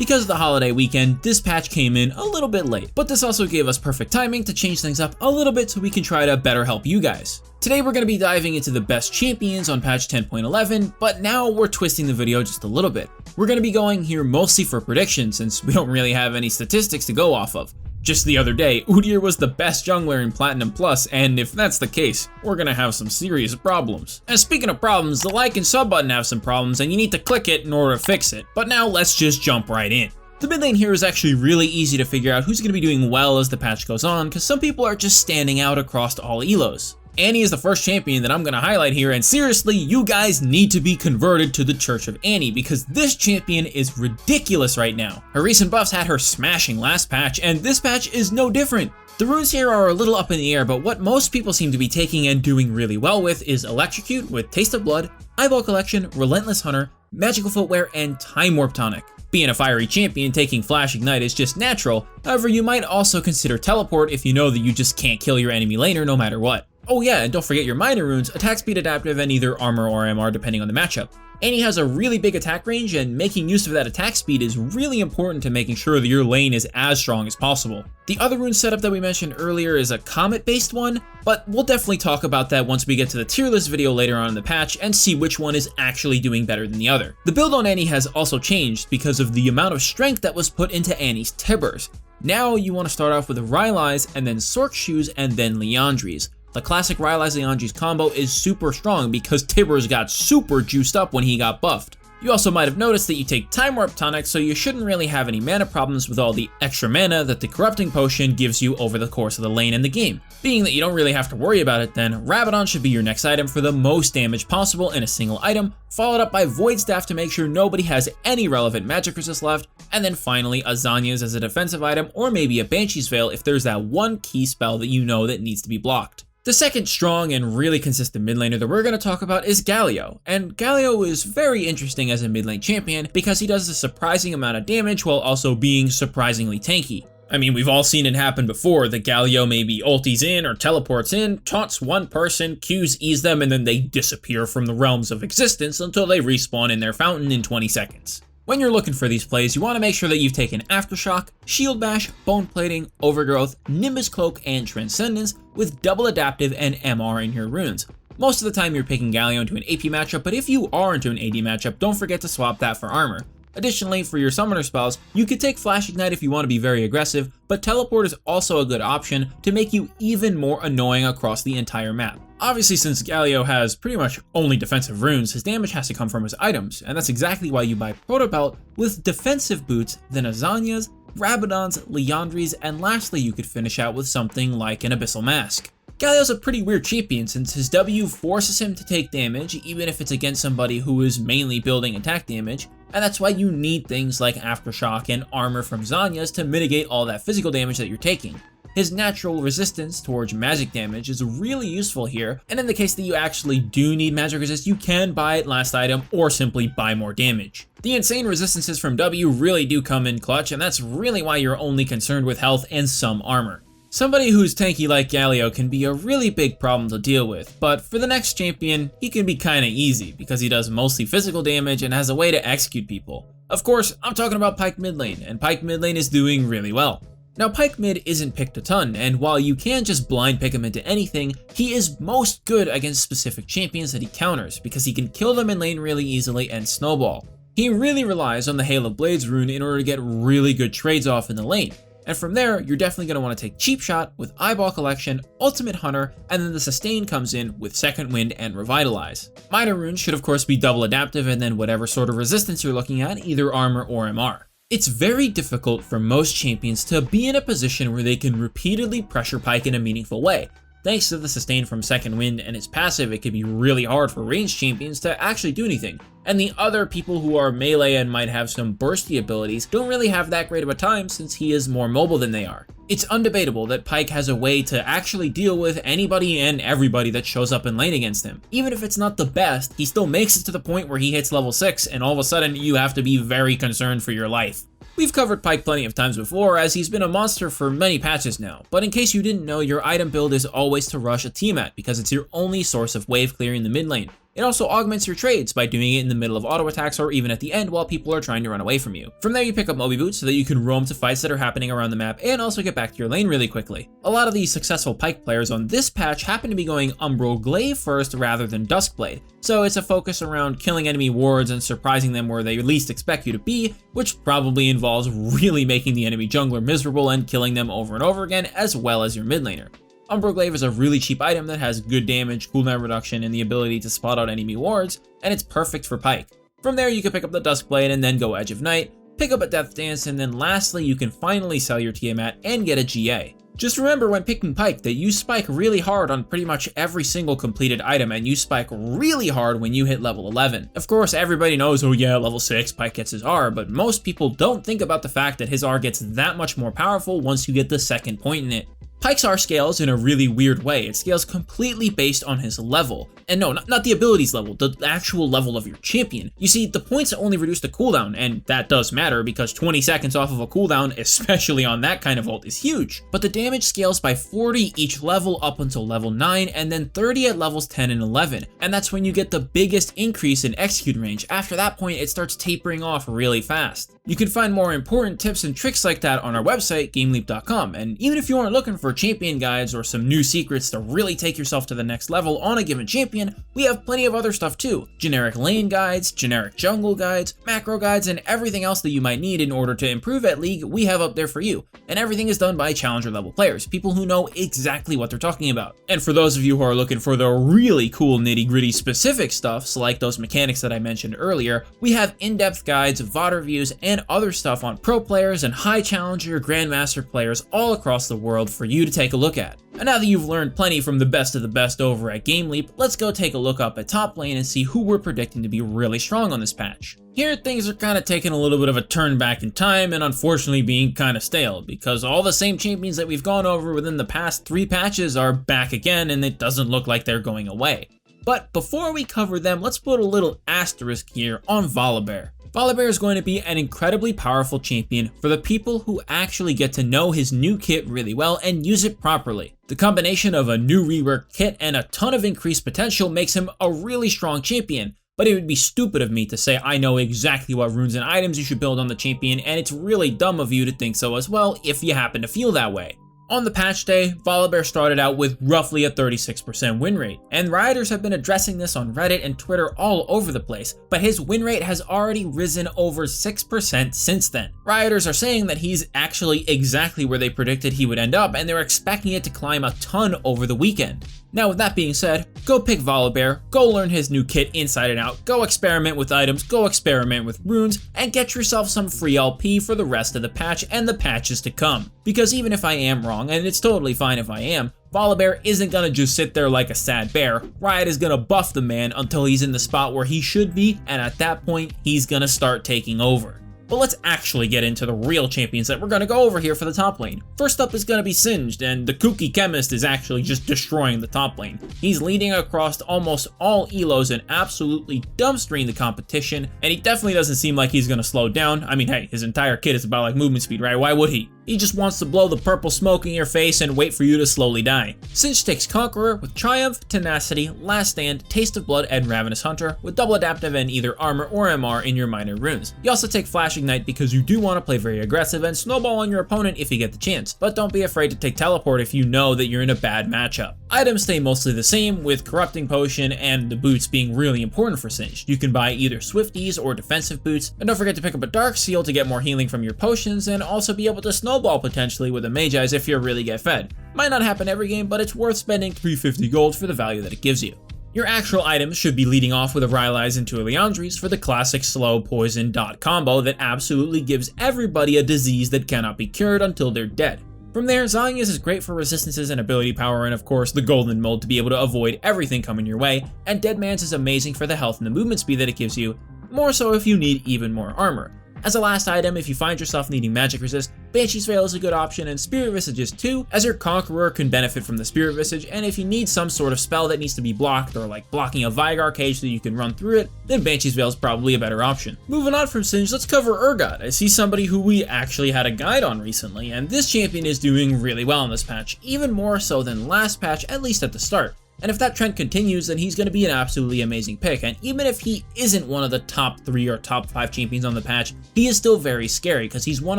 Because of the holiday weekend, this patch came in a little bit late, but this also gave us perfect timing to change things up a little bit so we can try to better help you guys. Today we're going to be diving into the best champions on patch 10.11, but now we're twisting the video just a little bit. We're going to be going here mostly for predictions since we don't really have any statistics to go off of. Just the other day, Udyr was the best jungler in Platinum Plus, and if that's the case, we're gonna have some serious problems. And speaking of problems, the like and sub button have some problems and you need to click it in order to fix it. But now let's just jump right in. The mid lane here is actually really easy to figure out who's gonna be doing well as the patch goes on, because some people are just standing out across all elos. Annie is the first champion that I'm going to highlight here, and seriously, you guys need to be converted to the Church of Annie because this champion is ridiculous right now. Her recent buffs had her smashing last patch, and this patch is no different. The runes here are a little up in the air, but what most people seem to be taking and doing really well with is Electrocute with Taste of Blood, Eyeball Collection, Relentless Hunter, Magical Footwear, and Time Warp Tonic. Being a fiery champion, taking Flash Ignite is just natural, however you might also consider Teleport if you know that you just can't kill your enemy laner no matter what. Oh yeah, and don't forget your minor runes, attack speed adaptive and either armor or MR depending on the matchup. Annie has a really big attack range, and making use of that attack speed is really important to making sure that your lane is as strong as possible. The other rune setup that we mentioned earlier is a comet based one, but we'll definitely talk about that once we get to the tier list video later on in the patch and see which one is actually doing better than the other. The build on Annie has also changed because of the amount of strength that was put into Annie's Tibbers. Now you want to start off with Rylai's and then Sorc Shoes and then Liandry's. The classic Rylai's Liandry's combo is super strong because Tibbers got super juiced up when he got buffed. You also might have noticed that you take Time Warp Tonic, so you shouldn't really have any mana problems with all the extra mana that the Corrupting Potion gives you over the course of the lane and the game. Being that you don't really have to worry about it then, Rabadon should be your next item for the most damage possible in a single item, followed up by Void Staff to make sure nobody has any relevant magic resist left, and then finally Azania's as a defensive item or maybe a Banshee's Veil if there's that one key spell that you know that needs to be blocked. The second strong and really consistent mid laner that we're going to talk about is Galio, and Galio is very interesting as a mid lane champion because he does a surprising amount of damage while also being surprisingly tanky. I mean, we've all seen it happen before, that Galio maybe ultis in or teleports in, taunts one person, Qs ease them, and then they disappear from the realms of existence until they respawn in their fountain in 20 seconds. When you're looking for these plays, you want to make sure that you've taken Aftershock, Shield Bash, Bone Plating, Overgrowth, Nimbus Cloak, and Transcendence with double adaptive and MR in your runes. Most of the time you're picking Galio into an AP matchup, but if you are into an AD matchup, don't forget to swap that for armor. Additionally, for your summoner spells, you could take Flash Ignite if you want to be very aggressive, but Teleport is also a good option to make you even more annoying across the entire map. Obviously, since Galio has pretty much only defensive runes, his damage has to come from his items, and that's exactly why you buy Proto Belt with defensive boots, then Azania's, Rabadon's, Liandry's, and lastly you could finish out with something like an Abyssal Mask. Galio's a pretty weird champion since his W forces him to take damage even if it's against somebody who is mainly building attack damage, and that's why you need things like Aftershock and armor from Zhonya's to mitigate all that physical damage that you're taking. His natural resistance towards magic damage is really useful here, and in the case that you actually do need magic resist, you can buy it last item or simply buy more damage. The insane resistances from W really do come in clutch, and that's really why you're only concerned with health and some armor. Somebody who's tanky like Galio can be a really big problem to deal with, but for the next champion, he can be kinda easy because he does mostly physical damage and has a way to execute people. Of course, I'm talking about Pyke mid lane, and Pyke mid lane is doing really well. Now Pyke mid isn't picked a ton, and while you can just blind pick him into anything, he is most good against specific champions that he counters because he can kill them in lane really easily and snowball. He really relies on the Hail of Blades rune in order to get really good trades off in the lane. And from there, you're definitely going to want to take Cheap Shot with Eyeball Collection, Ultimate Hunter, and then the Sustain comes in with Second Wind and Revitalize. Minor runes should of course be double adaptive and then whatever sort of resistance you're looking at, either armor or MR. It's very difficult for most champions to be in a position where they can repeatedly pressure Pyke in a meaningful way. Thanks to the sustain from Second Wind and its passive, it can be really hard for ranged champions to actually do anything. And the other people who are melee and might have some bursty abilities don't really have that great of a time since he is more mobile than they are. It's undebatable that Pyke has a way to actually deal with anybody and everybody that shows up in lane against him. Even if it's not the best, he still makes it to the point where he hits level 6 and all of a sudden you have to be very concerned for your life. We've covered Pyke plenty of times before as he's been a monster for many patches now, but in case you didn't know, your item build is always to rush a Tiamat because it's your only source of wave clearing the mid lane. It also augments your trades by doing it in the middle of auto attacks or even at the end while people are trying to run away from you. From there you pick up Moby Boots so that you can roam to fights that are happening around the map and also get back to your lane really quickly. A lot of these successful Pyke players on this patch happen to be going Umbral Glaive first rather than Duskblade, so it's a focus around killing enemy wards and surprising them where they least expect you to be, which probably involves really making the enemy jungler miserable and killing them over and over again, as well as your mid laner. Umbral Glaive is a really cheap item that has good damage, cooldown reduction, and the ability to spot out enemy wards, and it's perfect for Pyke. From there you can pick up the Duskblade and then go Edge of Night, pick up a Death Dance, and then lastly you can finally sell your Tiamat and get a GA. Just remember when picking Pyke that you spike really hard on pretty much every single completed item, and you spike really hard when you hit level 11. Of course, everybody knows, oh yeah, level 6, Pyke gets his R, but most people don't think about the fact that his R gets that much more powerful once you get the second point in it. Pyke's R scales in a really weird way. It scales completely based on his level. And no, not the abilities level, the actual level of your champion. You see, the points only reduce the cooldown, and that does matter because 20 seconds off of a cooldown, especially on that kind of ult, is huge. But the damage scales by 40 each level up until level 9, and then 30 at levels 10 and 11. And that's when you get the biggest increase in execute range. After that point, it starts tapering off really fast. You can find more important tips and tricks like that on our website, GameLeap.com. And even if you aren't looking for champion guides or some new secrets to really take yourself to the next level on a given champion, we have plenty of other stuff too. Generic lane guides, generic jungle guides, macro guides, and everything else that you might need in order to improve at League, we have up there for you. And everything is done by challenger level players, people who know exactly what they're talking about. And for those of you who are looking for the really cool nitty-gritty specific stuffs, like those mechanics that I mentioned earlier, we have in-depth guides, VOD reviews, and other stuff on pro players and high challenger grandmaster players all across the world for you to take a look at. And now that you've learned plenty from the best of the best over at GameLeap, let's go take a look up at top lane and see who we're predicting to be really strong on this patch. Here things are kind of taking a little bit of a turn back in time and unfortunately being kind of stale because all the same champions that we've gone over within the past 3 patches are back again and it doesn't look like they're going away. But before we cover them, let's put a little asterisk here on Volibear. Volibear is going to be an incredibly powerful champion for the people who actually get to know his new kit really well and use it properly. The combination of a new reworked kit and a ton of increased potential makes him a really strong champion, but it would be stupid of me to say I know exactly what runes and items you should build on the champion, and it's really dumb of you to think so as well if you happen to feel that way. On the patch day, Volibear started out with roughly a 36% win rate, and rioters have been addressing this on Reddit and Twitter all over the place, but his win rate has already risen over 6% since then. Rioters are saying that he's actually exactly where they predicted he would end up, and they're expecting it to climb a ton over the weekend. Now with that being said, go pick Volibear, go learn his new kit inside and out, go experiment with items, go experiment with runes, and get yourself some free LP for the rest of the patch and the patches to come. Because even if I am wrong, and it's totally fine if I am, Volibear isn't gonna just sit there like a sad bear. Riot is gonna buff the man until he's in the spot where he should be, and at that point, he's gonna start taking over. But let's actually get into the real champions that we're going to go over here for the top lane. First up is going to be Singed, and the kooky chemist is actually just destroying the top lane. He's leading across almost all elos and absolutely dumpstering the competition, and he definitely doesn't seem like he's going to slow down. I mean, hey, his entire kit is about like movement speed, right? Why would he? He just wants to blow the purple smoke in your face and wait for you to slowly die. Singed takes Conqueror with Triumph, Tenacity, Last Stand, Taste of Blood, and Ravenous Hunter with double adaptive and either armor or MR in your minor runes. You also take Flash Ignite because you do want to play very aggressive and snowball on your opponent if you get the chance, but don't be afraid to take Teleport if you know that you're in a bad matchup. Items stay mostly the same, with Corrupting Potion and the boots being really important for Singed. You can buy either Swifties or defensive boots, and don't forget to pick up a Dark Seal to get more healing from your potions and also be able to snowball potentially with a Mage Eyes if you really get fed. Might not happen every game, but it's worth spending 350 gold for the value that it gives you. Your actual items should be leading off with a Rylai's into a Liandry's for the classic slow poison dot combo that absolutely gives everybody a disease that cannot be cured until they're dead. From there, Zhonya's is great for resistances and ability power, and of course the golden mold to be able to avoid everything coming your way, and Deadman's is amazing for the health and the movement speed that it gives you, more so if you need even more armor. As a last item, if you find yourself needing magic resist, Banshee's Veil is a good option, and Spirit Visages too, as your Conqueror can benefit from the Spirit Visage, and if you need some sort of spell that needs to be blocked, or like blocking a Vigar cage so you can run through it, then Banshee's Veil is probably a better option. Moving on from Singed, let's cover Urgot. I see somebody who we actually had a guide on recently, and this champion is doing really well in this patch, even more so than last patch, at least at the start. And if that trend continues, then he's going to be an absolutely amazing pick. And even if he isn't one of the top 3 or top 5 champions on the patch, he is still very scary because he's one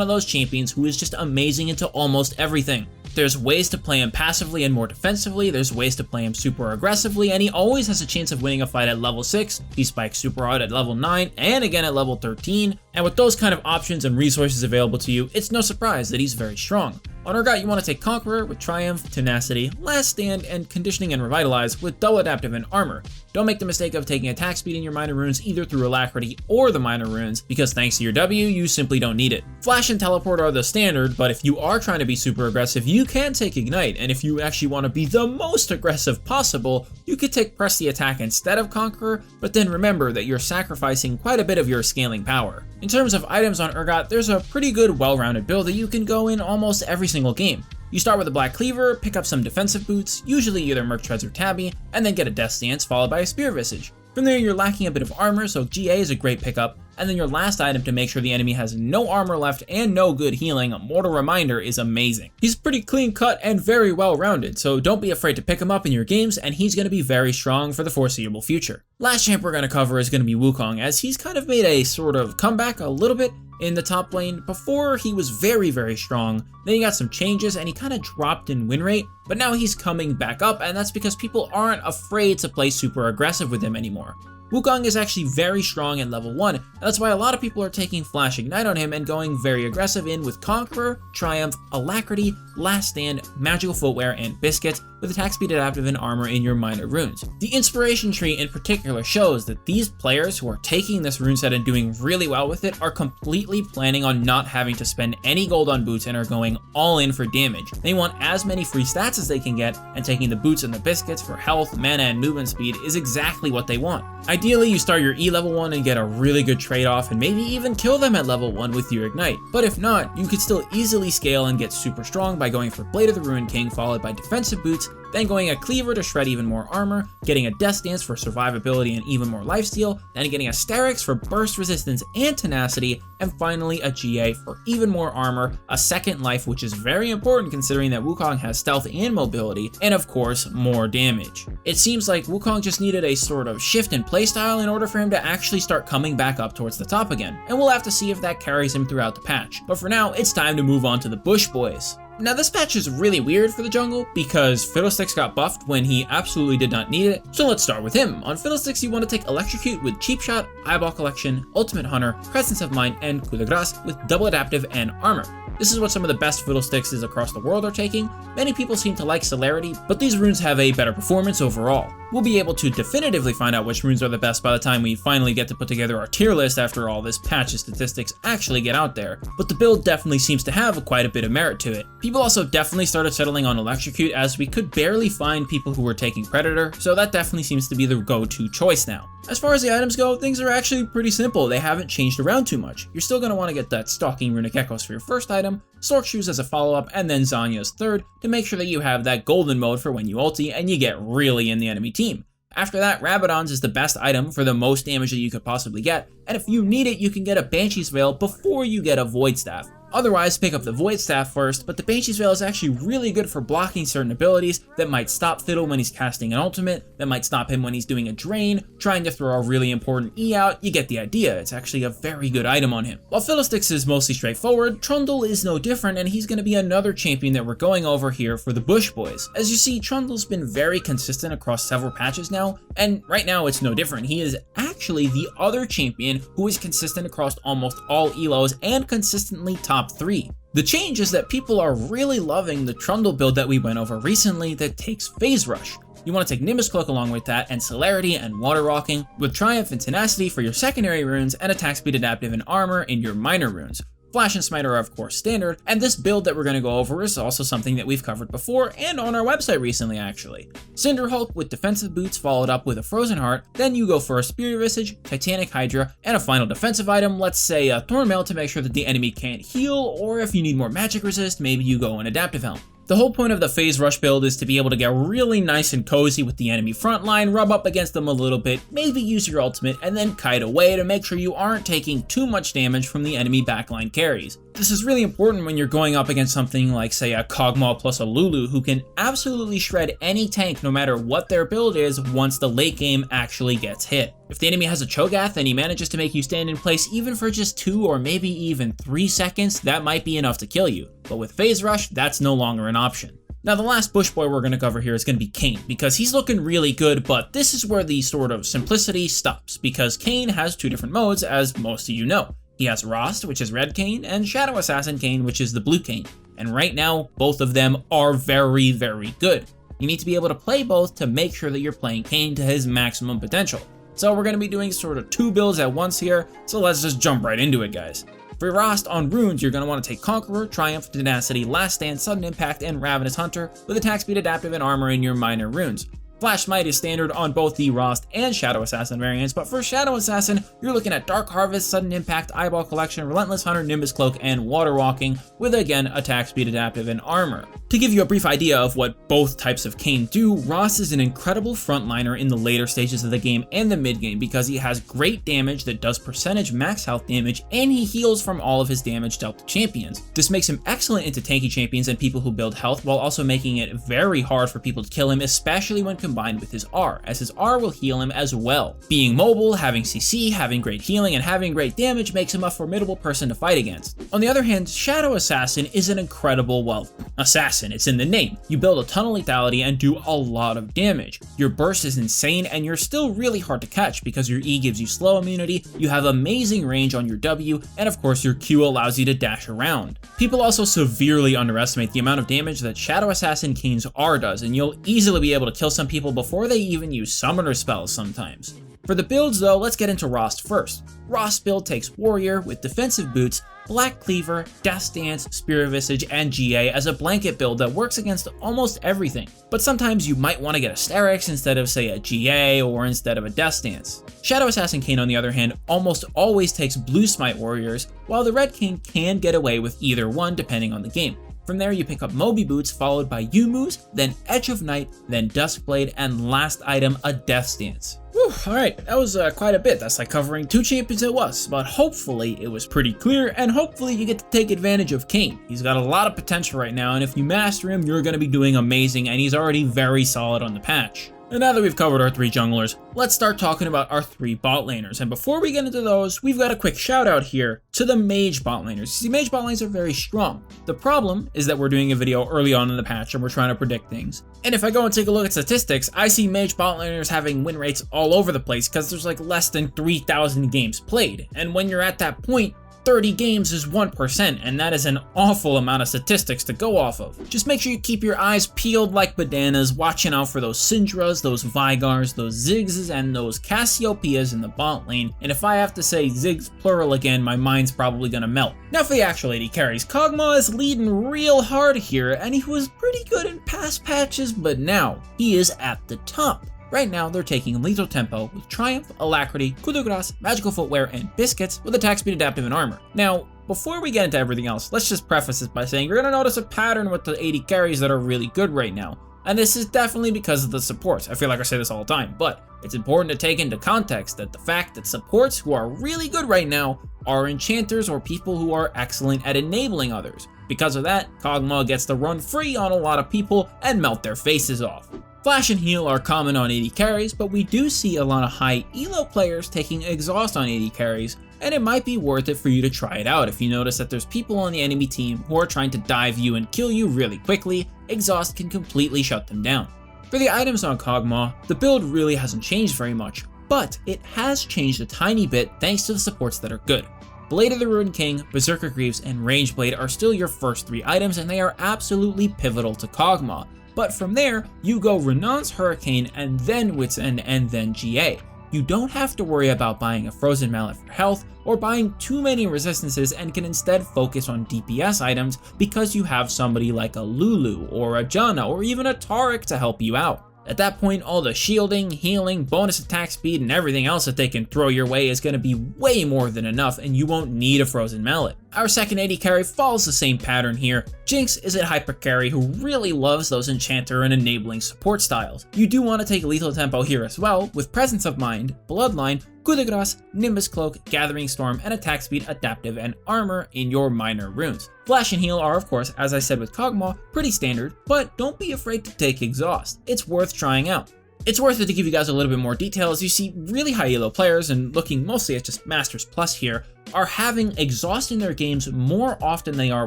of those champions who is just amazing into almost everything. There's ways to play him passively and more defensively, there's ways to play him super aggressively, and he always has a chance of winning a fight at level 6, he spikes super hard at level 9, and again at level 13, and with those kind of options and resources available to you, it's no surprise that he's very strong. On Urgot, you want to take Conqueror with Triumph, Tenacity, Last Stand, and Conditioning and Revitalize with Double Adaptive and Armor. Don't make the mistake of taking attack speed in your minor runes either through Alacrity or the minor runes, because thanks to your W, you simply don't need it. Flash and Teleport are the standard, but if you are trying to be super aggressive, you can take Ignite, and if you actually want to be the most aggressive possible, you could take Press the Attack instead of Conqueror, but then remember that you're sacrificing quite a bit of your scaling power. In terms of items on Urgot, there's a pretty good well-rounded build that you can go in almost every single game. You start with a Black Cleaver, pick up some defensive boots, usually either Merc Treads or Tabby, and then get a Death Stance followed by a Spear Visage. From there you're lacking a bit of armor, so GA is a great pickup, and then your last item to make sure the enemy has no armor left and no good healing, Mortal Reminder, is amazing. He's pretty clean cut and very well rounded, so don't be afraid to pick him up in your games, and he's going to be very strong for the foreseeable future. Last champ we're going to cover is going to be Wukong, as he's kind of made a sort of comeback a little bit in the top lane. Before he was very strong, then he got some changes and he kind of dropped in win rate, but now he's coming back up, and that's because people aren't afraid to play super aggressive with him anymore. Wukong is actually very strong at level 1, and that's why a lot of people are taking Flash Ignite on him and going very aggressive in with Conqueror, Triumph, Alacrity, Last Stand, Magical Footwear, and Biscuit, with attack speed, adaptive, and armor in your minor runes. The inspiration tree in particular shows that these players who are taking this rune set and doing really well with it are completely planning on not having to spend any gold on boots and are going all in for damage. They want as many free stats as they can get, and taking the boots and the biscuits for health, mana, and movement speed is exactly what they want. Ideally, you start your E level 1 and get a really good trade-off and maybe even kill them at level 1 with your Ignite. But if not, you could still easily scale and get super strong by going for Blade of the Ruined King followed by defensive boots, then going a Cleaver to shred even more armor, getting a Death Stance for survivability and even more lifesteal, then getting a Sterix for burst resistance and tenacity, and finally a GA for even more armor, a second life, which is very important considering that Wukong has stealth and mobility, and of course more damage. It seems like Wukong just needed a sort of shift in playstyle in order for him to actually start coming back up towards the top again, and we'll have to see if that carries him throughout the patch. But for now, it's time to move on to the Bush Boys. Now this patch is really weird for the jungle because Fiddlesticks got buffed when he absolutely did not need it, so let's start with him. On Fiddlesticks you want to take Electrocute with Cheap Shot, Eyeball Collection, Ultimate Hunter, Presence of Mind, and Coup de Grace with double adaptive and armor. This is what some of the best Fiddlestickses across the world are taking. Many people seem to like Celerity, but these runes have a better performance overall. We'll be able to definitively find out which runes are the best by the time we finally get to put together our tier list after all this patch of statistics actually get out there, but the build definitely seems to have quite a bit of merit to it. People also definitely started settling on Electrocute as we could barely find people who were taking Predator, so that definitely seems to be the go-to choice now. As far as the items go, things are actually pretty simple. They haven't changed around too much. You're still going to want to get that Stalking Runic Echoes for your first item, Stork Shoes as a follow-up, and then Zanya's third to make sure that you have that golden mode for when you ulti and you get really in the enemy team. After that, Rabadon's is the best item for the most damage that you could possibly get, and if you need it, you can get a Banshee's Veil before you get a Void Staff. Otherwise, pick up the Void Staff first, but the Banshee's Veil is actually really good for blocking certain abilities that might stop Fiddle when he's casting an ultimate, that might stop him when he's doing a drain, trying to throw a really important E out. You get the idea, it's actually a very good item on him. While Fiddlesticks is mostly straightforward, Trundle is no different, and he's going to be another champion that we're going over here for the Bush Boys. As you see, Trundle's been very consistent across several patches now, and right now it's no different. He is actually the other champion who is consistent across almost all elos and consistently top 3. The change is that people are really loving the Trundle build that we went over recently that takes Phase Rush. You want to take Nimbus Cloak along with that, and Celerity and Water Walking, with Triumph and Tenacity for your secondary runes, and Attack Speed, Adaptive, and Armor in your minor runes. Flash and Smite are of course standard, and this build that we're going to go over is also something that we've covered before and on our website recently actually. Cinder Hulk with defensive boots followed up with a Frozen Heart, then you go for a Spear Visage, Titanic Hydra, and a final defensive item, let's say a Thorn Mail to make sure that the enemy can't heal, or if you need more magic resist, maybe you go an Adaptive Helm. The whole point of the phase rush build is to be able to get really nice and cozy with the enemy front line, rub up against them a little bit, maybe use your ultimate, and then kite away to make sure you aren't taking too much damage from the enemy backline carries. This is really important when you're going up against something like, say, a Kog'Maw plus a Lulu, who can absolutely shred any tank no matter what their build is once the late game actually gets hit. If the enemy has a Cho'Gath and he manages to make you stand in place even for just 2 or maybe even 3 seconds, that might be enough to kill you. But with phase rush, that's no longer an option. Now the last Bush Boy we're going to cover here is going to be Kayn, because he's looking really good, but this is where the sort of simplicity stops, because Kayn has 2 different modes, as most of you know. He has Rost, which is red Kayn, and Shadow Assassin Kayn, which is the blue Kayn. And right now, both of them are very, very good. You need to be able to play both to make sure that you're playing Kayn to his maximum potential. So we're going to be doing sort of 2 builds at once here, so let's just jump right into it, guys. For Rost on runes, you're going to want to take Conqueror, Triumph, Tenacity, Last Stand, Sudden Impact, and Ravenous Hunter, with attack speed, adaptive, and armor in your minor runes. Flash Smite is standard on both the Rost and Shadow Assassin variants, but for Shadow Assassin, you're looking at Dark Harvest, Sudden Impact, Eyeball Collection, Relentless Hunter, Nimbus Cloak, and Water Walking, with again attack speed, adaptive, and armor. To give you a brief idea of what both types of Kayn do, Rost is an incredible frontliner in the later stages of the game and the mid game because he has great damage that does percentage max health damage, and he heals from all of his damage dealt to champions. This makes him excellent into tanky champions and people who build health, while also making it very hard for people to kill him, especially when combined with his R, as his R will heal him as well. Being mobile, having CC, having great healing, and having great damage makes him a formidable person to fight against. On the other hand, Shadow Assassin is an incredible, well, assassin, it's in the name. You build a ton of lethality and do a lot of damage. Your burst is insane, and you're still really hard to catch because your E gives you slow immunity, you have amazing range on your W, and of course your Q allows you to dash around. People also severely underestimate the amount of damage that Shadow Assassin Kayn's R does, and you'll easily be able to kill some people before they even use summoner spells sometimes. For the builds though, let's get into Rost first. Rost build takes Warrior with defensive boots, Black Cleaver, Death Dance, Spear of Visage, and GA as a blanket build that works against almost everything. But sometimes you might want to get a Sterix instead of, say, a GA or instead of a Death Dance. Shadow Assassin Kayn, on the other hand, almost always takes Blue Smite Warriors, while the Red Kayn can get away with either one depending on the game. From there, you pick up Moby Boots, followed by Yumu's, then Edge of Night, then Duskblade, and last item, a Death Dance. Whew, alright, that was quite a bit. That's like covering 2 champions at once, but hopefully it was pretty clear, and hopefully you get to take advantage of Kayn. He's got a lot of potential right now, and if you master him, you're going to be doing amazing, and he's already very solid on the patch. And now that we've covered our 3 junglers, let's start talking about our 3 bot laners. And before we get into those, we've got a quick shout out here to the mage bot laners. See, mage bot lanes are very strong. The problem is that we're doing a video early on in the patch and we're trying to predict things. And if I go and take a look at statistics, I see mage bot laners having win rates all over the place because there's like less than 3,000 games played. And when you're at that point, 30 games is 1%, and that is an awful amount of statistics to go off of. Just make sure you keep your eyes peeled like bananas, watching out for those Syndras, those Vigars, those Ziggs, and those Cassiopeias in the bot lane, and if I have to say Ziggs plural again, my mind's probably gonna melt. Now for the actual AD carries, Kog'Maw is leading real hard here, and he was pretty good in past patches, but now he is at the top. Right now, they're taking Lethal Tempo with Triumph, Alacrity, Coup de Grace, Magical Footwear, and Biscuits with attack speed, adaptive, and armor. Now, before we get into everything else, let's just preface this by saying you're going to notice a pattern with the AD carries that are really good right now. And this is definitely because of the supports. I feel like I say this all the time, but it's important to take into context that the fact that supports who are really good right now are enchanters or people who are excellent at enabling others. Because of that, Kog'Maw gets to run free on a lot of people and melt their faces off. Flash and heal are common on AD carries, but we do see a lot of high elo players taking exhaust on AD carries, and it might be worth it for you to try it out if you notice that there's people on the enemy team who are trying to dive you and kill you really quickly. Exhaust can completely shut them down. For the items on Kog'Maw, the build really hasn't changed very much, but it has changed a tiny bit thanks to the supports that are good. Blade of the Ruined King, Berserker Greaves, and Range Blade are still your first 3 items, and they are absolutely pivotal to Kog'Maw. But from there, you go Renon's Hurricane, and then Wit's End, and then GA. You don't have to worry about buying a Frozen Mallet for health, or buying too many resistances, and can instead focus on DPS items because you have somebody like a Lulu, or a Janna, or even a Taric to help you out. At that point, all the shielding, healing, bonus attack speed, and everything else that they can throw your way is going to be way more than enough, and you won't need a frozen mallet. Our second AD carry follows the same pattern here. Jinx is a hyper carry who really loves those enchanter and enabling support styles. You do want to take lethal tempo here as well, with Presence of Mind, Bloodline, Coup de Grace, Nimbus Cloak, Gathering Storm, and Attack Speed, Adaptive, and Armor in your minor runes. Flash and Heal are, of course, as I said with Kog'Maw, pretty standard, but don't be afraid to take Exhaust. It's worth trying out. It's worth it to give you guys a little bit more detail, as you see really high elo players, and looking mostly at just Masters Plus here, are having Exhaust in their games more often than they are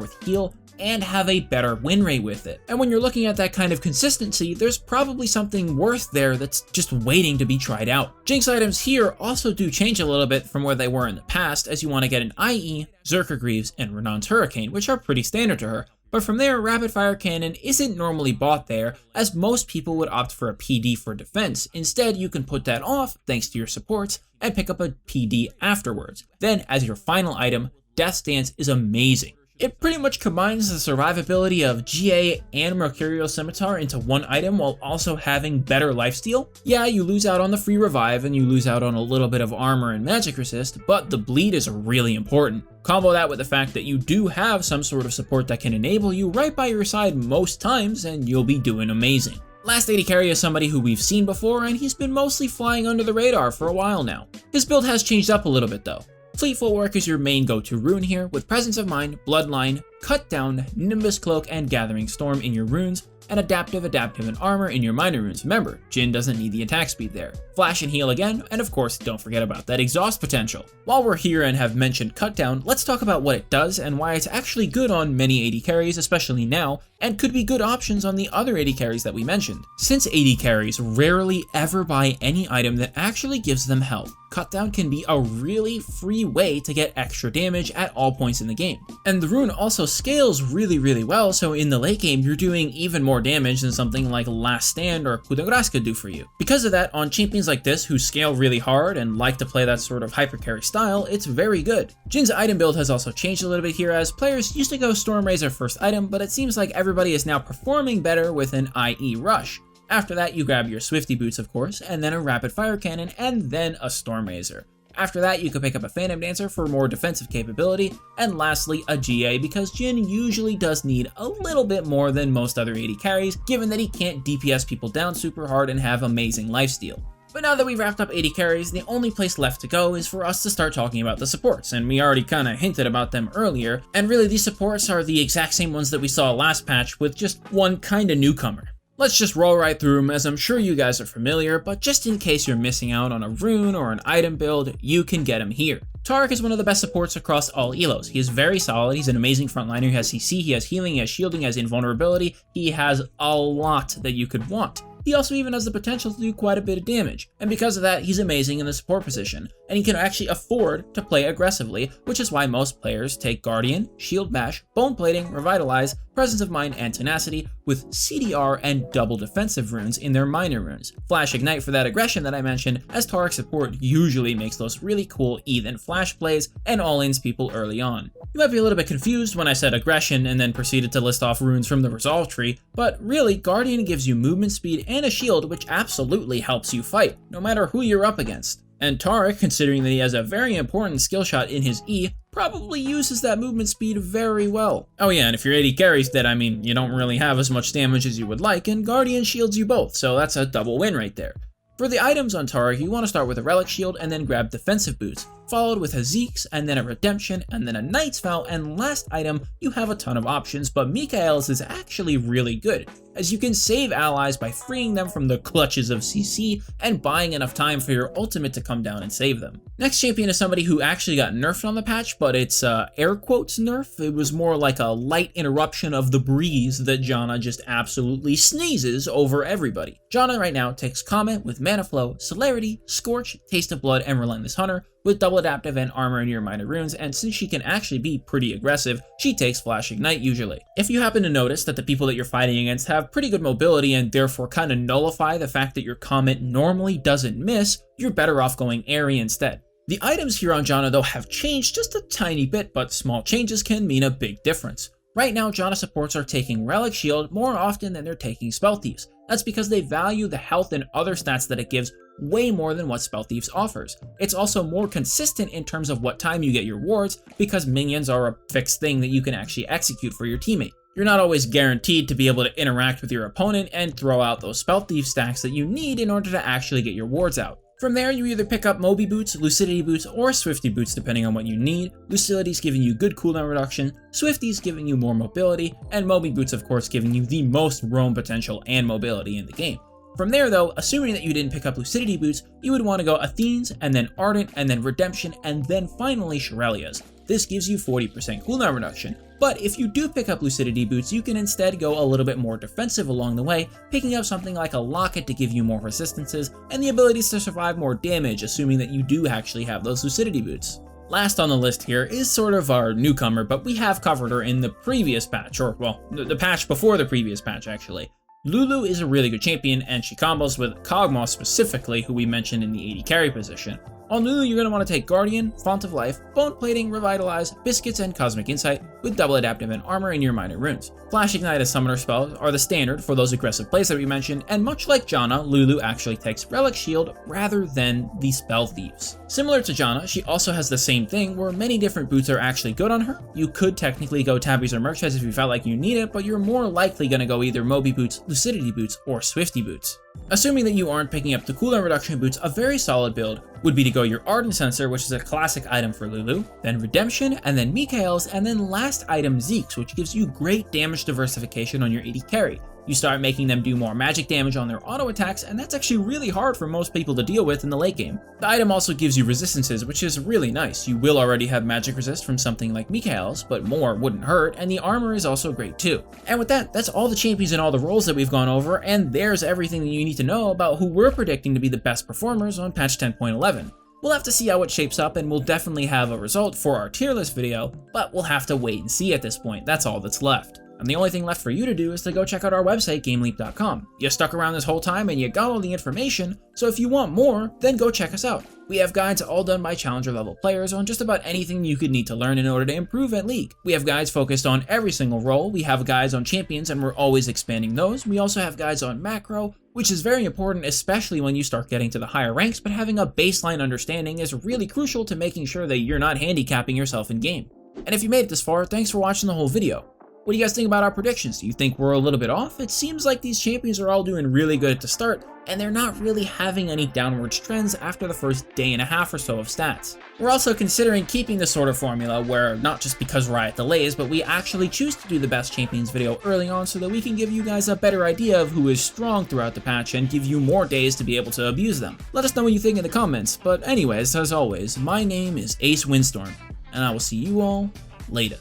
with Heal, and have a better win rate with it. And when you're looking at that kind of consistency, there's probably something worth there that's just waiting to be tried out. Jinx items here also do change a little bit from where they were in the past, as you want to get an IE, Zerker Greaves, and Renan's Hurricane, which are pretty standard to her. But from there, Rapid Fire Cannon isn't normally bought there, as most people would opt for a PD for defense. Instead, you can put that off, thanks to your supports, and pick up a PD afterwards. Then, as your final item, Death's Dance is amazing. It pretty much combines the survivability of GA and Mercurial Scimitar into one item while also having better lifesteal. Yeah, you lose out on the free revive and you lose out on a little bit of armor and magic resist, but the bleed is really important. Combo that with the fact that you do have some sort of support that can enable you right by your side most times, and you'll be doing amazing. Last AD carry is somebody who we've seen before, and he's been mostly flying under the radar for a while now. His build has changed up a little bit though. Fleet Footwork is your main go-to rune here, with Presence of Mind, Bloodline, Cut Down, Nimbus Cloak, and Gathering Storm in your runes, and Adaptive, and Armor in your minor runes. Remember, Jhin doesn't need the attack speed there. Flash and Heal again, and of course, don't forget about that Exhaust potential. While we're here and have mentioned Cut Down, let's talk about what it does and why it's actually good on many AD carries, especially now, and could be good options on the other AD carries that we mentioned. Since AD carries rarely ever buy any item that actually gives them health, Cut Down can be a really free way to get extra damage at all points in the game. And the rune also scales really well, so in the late game you're doing even more damage than something like Last Stand or Coup de Grace could do for you. Because of that, on champions like this who scale really hard and like to play that sort of hyper carry style, it's very good. Jhin's item build has also changed a little bit here, as players used to go Stormrazor first item, but it seems like everybody is now performing better with an IE Rush. After that, you grab your Swifty Boots, of course, and then a Rapid Fire Cannon, and then a Stormrazor. After that, you can pick up a Phantom Dancer for more defensive capability, and lastly, a GA, because Jhin usually does need a little bit more than most other AD carries, given that he can't DPS people down super hard and have amazing lifesteal. But now that we've wrapped up AD carries, the only place left to go is for us to start talking about the supports, and we already kinda hinted about them earlier, and really these supports are the exact same ones that we saw last patch with just one kinda newcomer. Let's just roll right through them, as I'm sure you guys are familiar, but just in case you're missing out on a rune or an item build, you can get them here. Taric is one of the best supports across all elos. He is very solid, he's an amazing frontliner, he has CC, he has healing, he has shielding, he has invulnerability, he has a lot that you could want. He also even has the potential to do quite a bit of damage, and because of that, he's amazing in the support position, and he can actually afford to play aggressively, which is why most players take Guardian, Shield Bash, Bone Plating, Revitalize, Presence of Mind, and Tenacity, with CDR and double defensive runes in their minor runes. Flash Ignite for that aggression that I mentioned, as Taric support usually makes those really cool Ethan flash plays and all-ins people early on. You might be a little bit confused when I said aggression and then proceeded to list off runes from the Resolve tree, but really, Guardian gives you movement speed and a shield, which absolutely helps you fight, no matter who you're up against. And Taric, considering that he has a very important skill shot in his E, probably uses that movement speed very well. Oh yeah, and if your AD carries dead, I mean, you don't really have as much damage as you would like, and Guardian shields you both, so that's a double win right there. For the items on Taric, you want to start with a Relic Shield and then grab Defensive Boots, followed with a Zeke's, and then a Redemption, and then a Knight's Vow, and last item, you have a ton of options, but Mikael's is actually really good, as you can save allies by freeing them from the clutches of CC and buying enough time for your ultimate to come down and save them. Next champion is somebody who actually got nerfed on the patch, but it's air quotes nerf. It was more like a light interruption of the breeze that Janna just absolutely sneezes over everybody. Janna right now takes Comet with Mana Flow, Celerity, Scorch, Taste of Blood, and Relentless Hunter, with double adaptive and armor in your minor runes, and since she can actually be pretty aggressive, she takes Flash Ignite usually. If you happen to notice that the people that you're fighting against have pretty good mobility and therefore kind of nullify the fact that your Comet normally doesn't miss, you're better off going Airy instead. The items here on Janna though have changed just a tiny bit, but small changes can mean a big difference. Right now, Janna supports are taking Relic Shield more often than they're taking Spell Thieves. That's because they value the health and other stats that it gives way more than what Spell Thieves offers. It's also more consistent in terms of what time you get your wards, because minions are a fixed thing that you can actually execute for your teammate. You're not always guaranteed to be able to interact with your opponent and throw out those Spell Thief stacks that you need in order to actually get your wards out. From there, you either pick up Moby Boots, Lucidity Boots, or Swifty Boots depending on what you need. Lucidity's giving you good cooldown reduction, Swifty's giving you more mobility, and Moby Boots of course giving you the most roam potential and mobility in the game. From there though, assuming that you didn't pick up Lucidity Boots, you would want to go Athene's, and then Ardent, and then Redemption, and then finally Shirelia's. This gives you 40% cooldown reduction. But if you do pick up Lucidity Boots, you can instead go a little bit more defensive along the way, picking up something like a Locket to give you more resistances, and the abilities to survive more damage, assuming that you do actually have those Lucidity Boots. Last on the list here is sort of our newcomer, but we have covered her in the previous patch, or well, the patch before the previous patch actually. Lulu is a really good champion, and she combos with Kog'Maw specifically, who we mentioned in the AD carry position. On Lulu, you're going to want to take Guardian, Font of Life, Bone Plating, Revitalize, Biscuits, and Cosmic Insight with double adaptive and armor in your minor runes. Flash Ignite as summoner spells are the standard for those aggressive plays that we mentioned, and much like Janna, Lulu actually takes Relic Shield rather than the Spell Thieves. Similar to Janna, she also has the same thing where many different boots are actually good on her. You could technically go Tabbies or Merch Heads if you felt like you need it, but you're more likely going to go either Moby Boots, Lucidity Boots, or Swifty Boots. Assuming that you aren't picking up the cooldown reduction boots, a very solid build would be to go your Ardent Sensor, which is a classic item for Lulu, then Redemption, and then Mikael's, and then last item Zeke's, which gives you great damage diversification on your AD carry. You start making them do more magic damage on their auto attacks, and that's actually really hard for most people to deal with in the late game. The item also gives you resistances, which is really nice. You will already have magic resist from something like Mikael's, but more wouldn't hurt, and the armor is also great too. And with that, that's all the champions and all the roles that we've gone over, and there's everything that you need to know about who we're predicting to be the best performers on patch 10.11. We'll have to see how it shapes up, and we'll definitely have a result for our tier list video, but we'll have to wait and see at this point. That's all that's left. And the only thing left for you to do is to go check out our website, GameLeap.com. You stuck around this whole time and you got all the information, so if you want more, then go check us out. We have guides all done by challenger level players on just about anything you could need to learn in order to improve at League. We have guides focused on every single role, we have guides on champions and we're always expanding those. We also have guides on macro, which is very important especially when you start getting to the higher ranks, but having a baseline understanding is really crucial to making sure that you're not handicapping yourself in game. And if you made it this far, thanks for watching the whole video. What do you guys think about our predictions? Do you think we're a little bit off? It seems like these champions are all doing really good at the start, and they're not really having any downward trends after the first day and a half or so of stats. We're also considering keeping this sort of formula where, not just because Riot delays, but we actually choose to do the best champions video early on so that we can give you guys a better idea of who is strong throughout the patch and give you more days to be able to abuse them. Let us know what you think in the comments, but anyways, as always, my name is Ace Windstorm, and I will see you all later.